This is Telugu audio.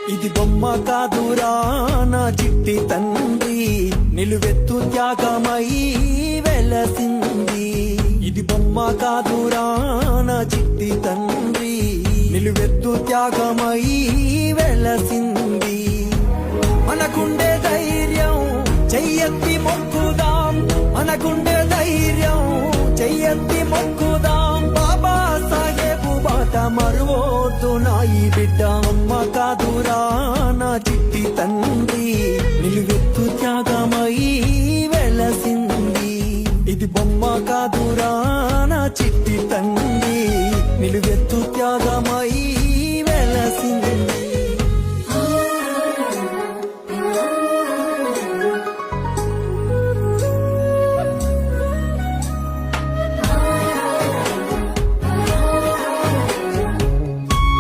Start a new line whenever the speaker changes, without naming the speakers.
ఇది బొమ్మ కాదురా నా చిట్టి తండ్రి, నిలువెత్తు త్యాగమై వెలసింది. ఇది బొమ్మ కాదురా నా చిట్టి తండ్రి, నిలువెత్తు త్యాగమై వెలసింది. మనకుండే ధైర్యం చెయ్యెత్తి మొక్కుదాం, మనకుండే ధైర్యం చెయ్యెత్తి మొక్కుదాం. బాబా సాహెబు బాట మరువోద్దు నా ఈ బిడ్డ. అమ్మ కాదురా నా చిట్టి తండ్రి, నిలువెత్తు